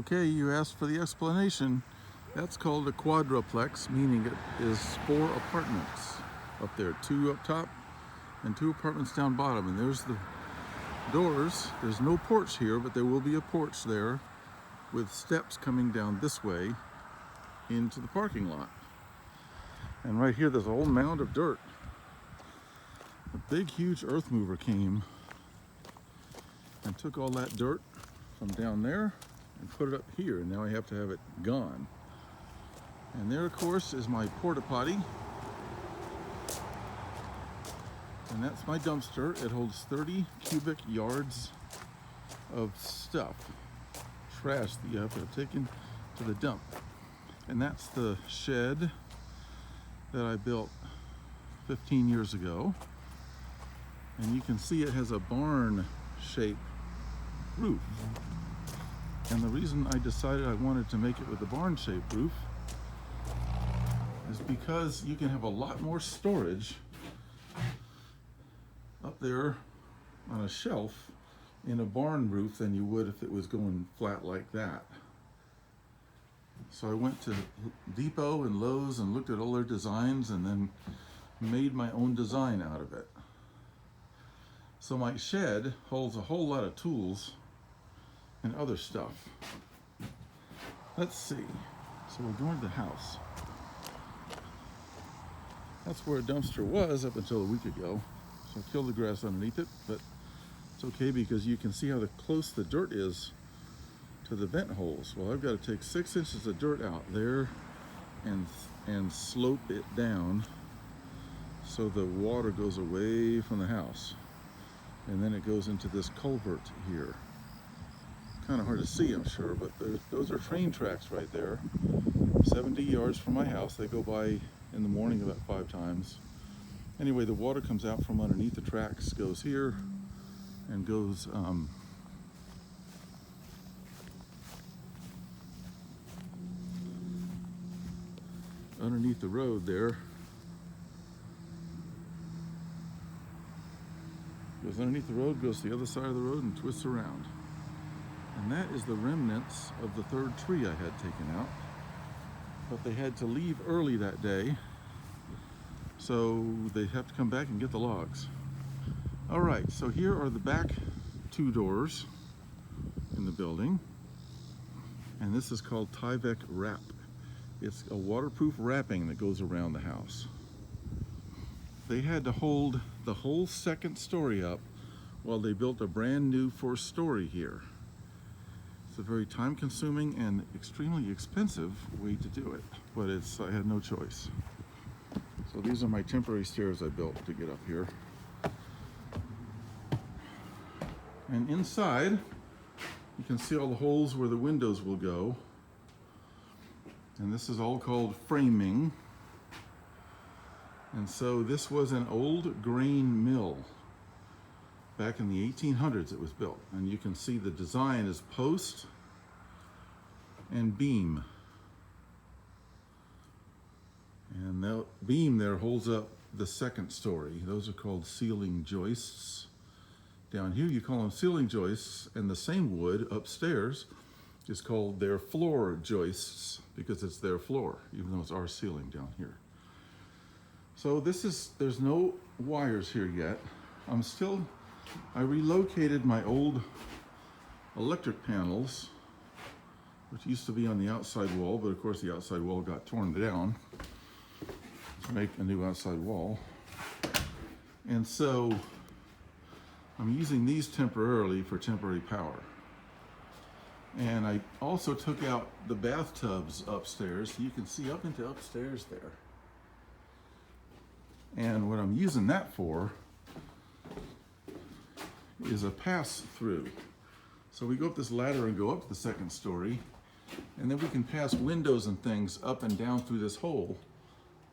Okay, you asked for the explanation. That's called a quadruplex, meaning it is 4 apartments up there, 2 up top and 2 apartments down bottom. And there's the doors. There's no porch here, but there will be a porch there with steps coming down this way into the parking lot. And right here, there's a whole mound of dirt. A big, huge earth mover came and took all that dirt from down there and put it up here, and now I have to have it gone. And there, of course, is my porta potty, and that's my dumpster. It holds 30 cubic yards of stuff, trash that you have to have taken to the dump. And that's the shed that I built 15 years ago, and you can see it has a barn shaped roof. And the reason I decided I wanted to make it with a barn-shaped roof is because you can have a lot more storage up there on a shelf in a barn roof than you would if it was going flat like that. So I went to Depot and Lowe's and looked at all their designs and then made my own design out of it. So my shed holds a whole lot of tools and other stuff. Let's see. So we're going to the house. That's where a dumpster was up until a week ago. So I killed the grass underneath it, but it's okay because you can see how close the dirt is to the vent holes. Well, I've got to take 6 inches of dirt out there and slope it down so the water goes away from the house. And then it goes into this culvert here. Kind of hard to see, I'm sure, but those are train tracks right there. 70 yards from my house. They go by in the morning about 5 times. Anyway, the water comes out from underneath the tracks, goes here, and goes underneath the road there. Goes underneath the road, goes to the other side of the road, and twists around. And that is the remnants of the 3rd tree I had taken out. But they had to leave early that day, so they have to come back and get the logs. All right, so here are the back 2 doors in the building. And this is called Tyvek wrap. It's a waterproof wrapping that goes around the house. They had to hold the whole 2nd story up while they built a brand new 4th story here. It's a very time-consuming and extremely expensive way to do it, but I had no choice. So these are my temporary stairs I built to get up here. And inside, you can see all the holes where the windows will go. And this is all called framing. And so this was an old grain mill. Back in the 1800s it was built, and you can see the design is post and beam. And the beam there holds up the 2nd story. Those are called ceiling joists. Down here you call them ceiling joists, and the same wood upstairs is called their floor joists because it's their floor, even though it's our ceiling down here. So there's no wires here yet. I relocated my old electric panels, which used to be on the outside wall, but of course the outside wall got torn down to make a new outside wall. And so I'm using these temporarily for temporary power. And I also took out the bathtubs upstairs, so you can see up into upstairs there. And what I'm using that for is a pass-through. So we go up this ladder and go up to the 2nd story, and then we can pass windows and things up and down through this hole,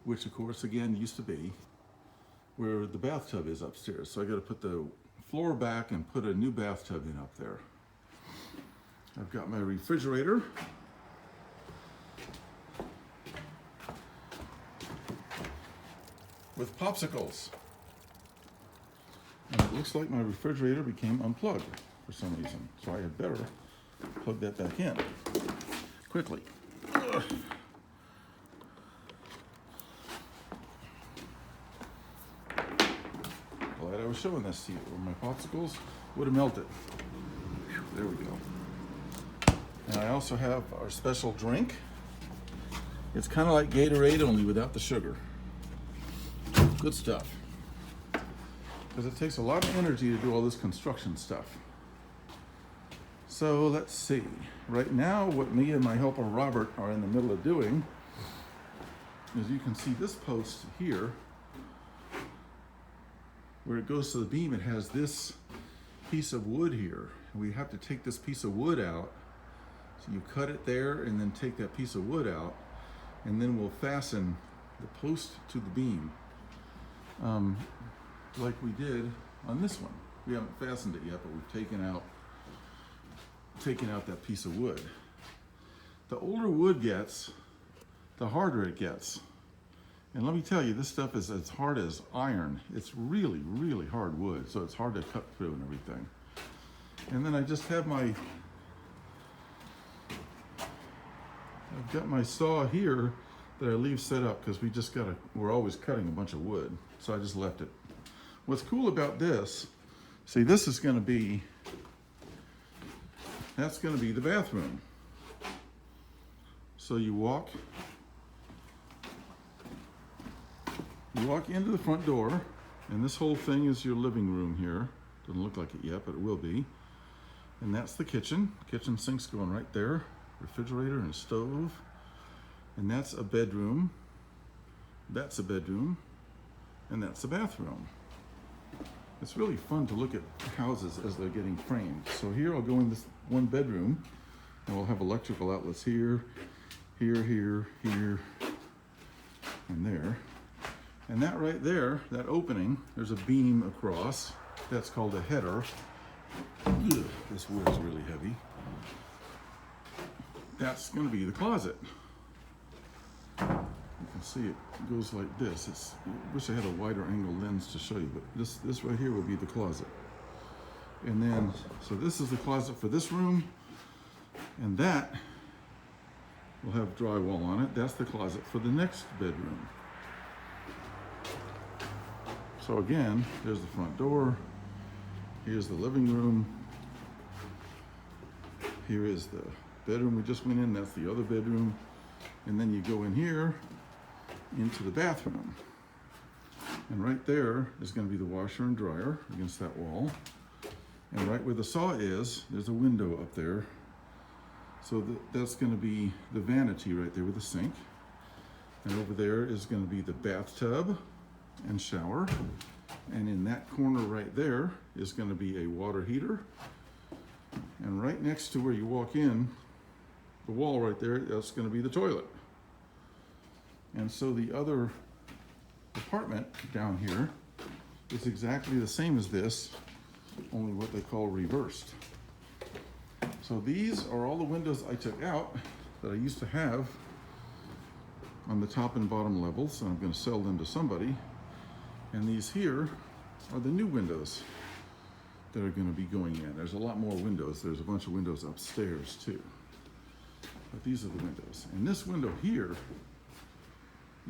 which of course again used to be where the bathtub is upstairs. So I got to put the floor back and put a new bathtub in up there. I've got my refrigerator. With popsicles. And it looks like my refrigerator became unplugged for some reason. So I had better plug that back in. quickly. Glad I was showing this to you, or my popsicles would have melted. Whew, there we go. And I also have our special drink. It's kind of like Gatorade, only without the sugar. Good stuff. Because it takes a lot of energy to do all this construction stuff. So let's see. Right now, what me and my helper Robert are in the middle of doing is, you can see this post here, where it goes to the beam, it has this piece of wood here. And we have to take this piece of wood out. So you cut it there and then take that piece of wood out, and then we'll fasten the post to the beam. Like we did on this one. We haven't fastened it yet, but we've taken out that piece of wood. The older wood gets, the harder it gets. And let me tell you, this stuff is as hard as iron. It's really, really hard wood, so it's hard to cut through and everything. And then I just have I've got my saw here that I leave set up, because we're always cutting a bunch of wood. So I just left it. What's cool about this, see, this is going to be, that's going to be the bathroom. So you walk into the front door, and this whole thing is your living room here. Doesn't look like it yet, but it will be. And that's the kitchen. Kitchen sink's going right there. Refrigerator and stove. And that's a bedroom. That's a bedroom. And that's a bathroom. It's really fun to look at houses as they're getting framed. So here I'll go in this one bedroom, and we'll have electrical outlets here, here, and there. And that right there, that opening, there's a beam across. That's called a header. Ugh, this wood is really heavy. That's going to be the closet. You can see it goes like this. I wish I had a wider angle lens to show you, but this right here will be the closet. And then, so this is the closet for this room, and that will have drywall on it. That's the closet for the next bedroom. So again, there's the front door. Here's the living room. Here is the bedroom we just went in. That's the other bedroom. And then you go in here into the bathroom. And right there is going to be the washer and dryer against that wall. And right where the saw is, there's a window up there. So that's going to be the vanity right there with the sink. And over there is going to be the bathtub and shower. And in that corner right there is going to be a water heater. And right next to where you walk in, the wall right there, that's going to be the toilet. And so the other apartment down here is exactly the same as this, only what they call reversed. So these are all the windows I took out that I used to have on the top and bottom levels, and I'm going to sell them to somebody. And these here are the new windows that are going to be going in. There's a lot more windows. There's a bunch of windows upstairs too. But these are the windows. And this window here,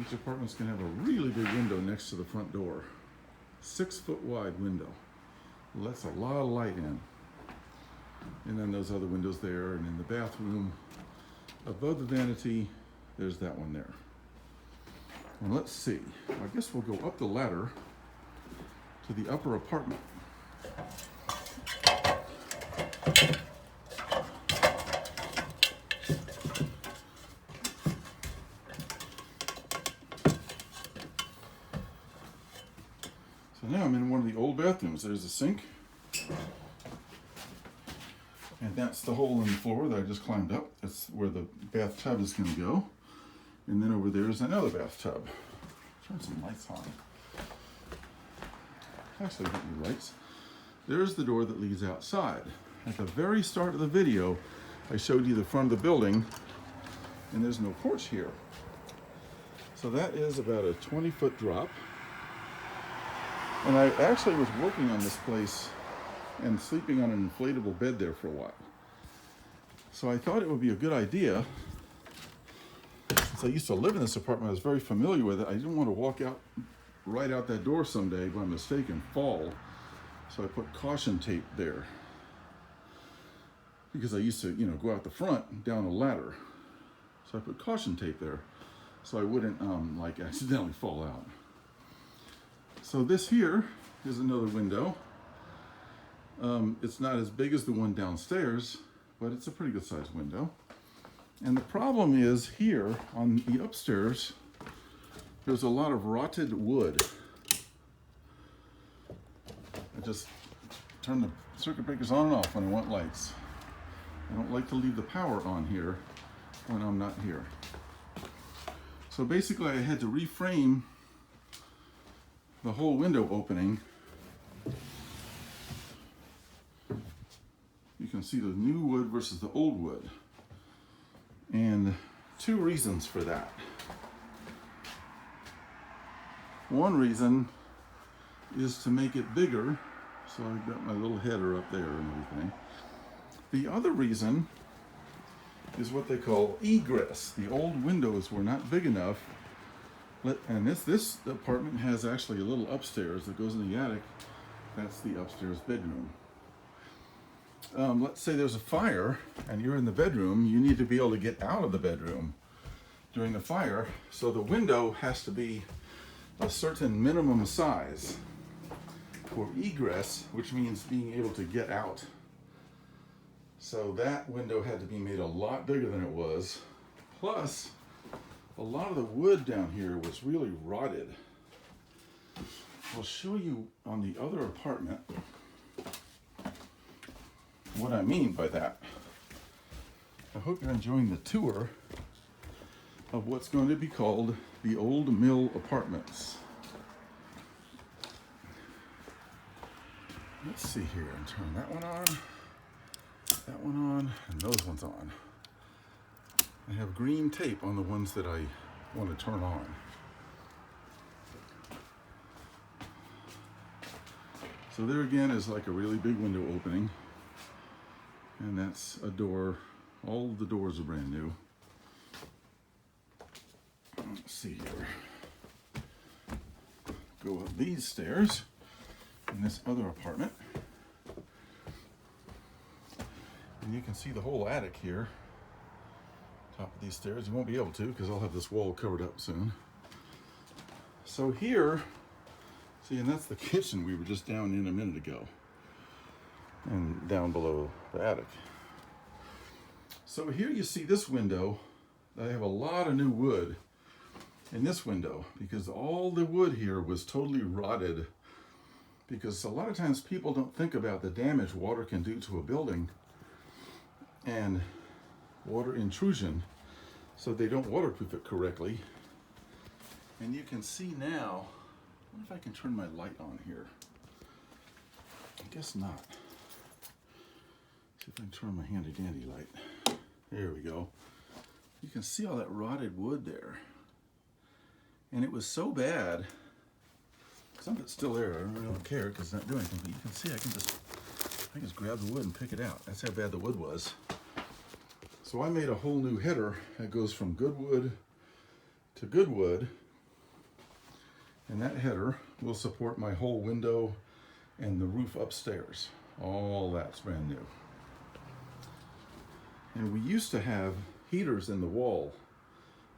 each apartment's going to have a really big window next to the front door. 6 foot wide window. Lets a lot of light in. And then those other windows there, and in the bathroom, above the vanity, there's that one there. And let's see, I guess we'll go up the ladder to the upper apartment. So now I'm in one of the old bathrooms. There's a sink. And that's the hole in the floor that I just climbed up. That's where the bathtub is going to go. And then over there is another bathtub. Turn some lights on. Actually, I don't need lights. There's the door that leads outside. At the very start of the video, I showed you the front of the building, and there's no porch here. So that is about a 20-foot drop. And I actually was working on this place and sleeping on an inflatable bed there for a while. So I thought it would be a good idea So I used to live in this apartment. I was very familiar with it. I didn't want to walk out right out that door someday by mistake and fall. So I put caution tape there. Because I used to, go out the front down a ladder. So I put caution tape there so I wouldn't accidentally fall out. So this here is another window. It's not as big as the one downstairs, but it's a pretty good sized window. And the problem is here on the upstairs, there's a lot of rotted wood. I just turn the circuit breakers on and off when I want lights. I don't like to leave the power on here when I'm not here. So basically I had to reframe the whole window opening. You can see the new wood versus the old wood. And two reasons for that. One reason is to make it bigger. So I've got my little header up there and everything. The other reason is what they call egress. The old windows were not big enough. And this apartment has actually a little upstairs that goes in the attic. That's the upstairs bedroom. Let's say there's a fire and you're in the bedroom. You need to be able to get out of the bedroom during the fire. So the window has to be a certain minimum size for egress, which means being able to get out. So that window had to be made a lot bigger than it was. Plus, a lot of the wood down here was really rotted. I'll show you on the other apartment what I mean by that. I hope you're enjoying the tour of what's going to be called the Old Mill Apartments. Let's see here, and turn that one on, that one on, and those ones on. I have green tape on the ones that I want to turn on. So there again is like a really big window opening. And that's a door. All the doors are brand new. Let's see here. Go up these stairs in this other apartment. And you can see the whole attic here. Top of these stairs. You won't be able to because I'll have this wall covered up soon. So here, see, and that's the kitchen we were just down in a minute ago. And down below the attic. So here you see this window. I have a lot of new wood in this window because all the wood here was totally rotted, because a lot of times people don't think about the damage water can do to a building and water intrusion, so they don't waterproof it correctly. And you can see now, I wonder if I can turn my light on here. I guess not. See if I can turn my handy dandy light. There we go. You can see all that rotted wood there. And it was so bad. Some of it's still there. I really don't care because it's not doing anything. But you can see I can just grab the wood and pick it out. That's how bad the wood was. So I made a whole new header that goes from good wood to good wood. And that header will support my whole window and the roof upstairs. All that's brand new. And we used to have heaters in the wall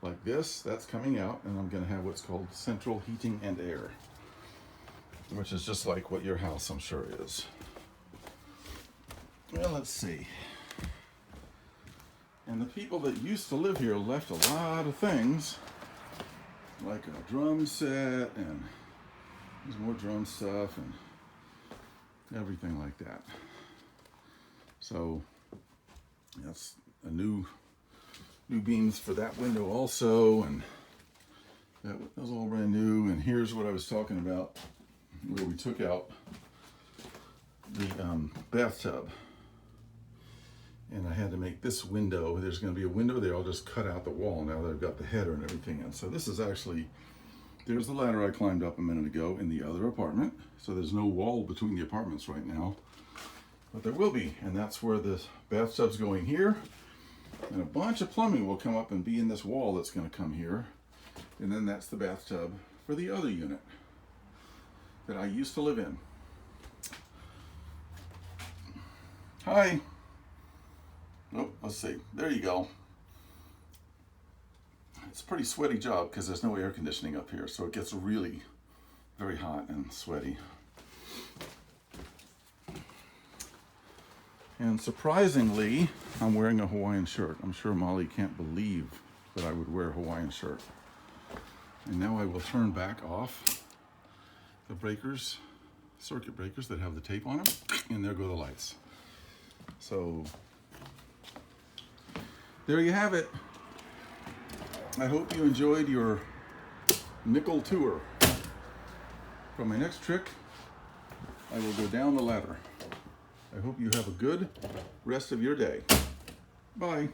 like this. That's coming out, and I'm going to have what's called central heating and air, which is just like what your house, I'm sure, is. Well, let's see. And the people that used to live here left a lot of things, like a drum set, and there's more drum stuff, and everything like that. So that's a new beams for that window also, and that was all brand new. And here's what I was talking about, where we took out the bathtub, and I had to make this window. There's going to be a window there. I'll just cut out the wall now that I've got the header and everything in. So this is actually, there's the ladder I climbed up a minute ago in the other apartment. So there's no wall between the apartments right now, but there will be, and that's where the bathtub's going here. And a bunch of plumbing will come up and be in this wall that's going to come here. And then that's the bathtub for the other unit that I used to live in. Hi. Oh, let's see. There you go. It's a pretty sweaty job because there's no air conditioning up here, so it gets really very hot and sweaty. And surprisingly, I'm wearing a Hawaiian shirt. I'm sure Molly can't believe that I would wear a Hawaiian shirt. And now I will turn back off the breakers, circuit breakers that have the tape on them, and there go the lights. So there you have it. I hope you enjoyed your nickel tour. For my next trick, I will go down the ladder. I hope you have a good rest of your day. Bye.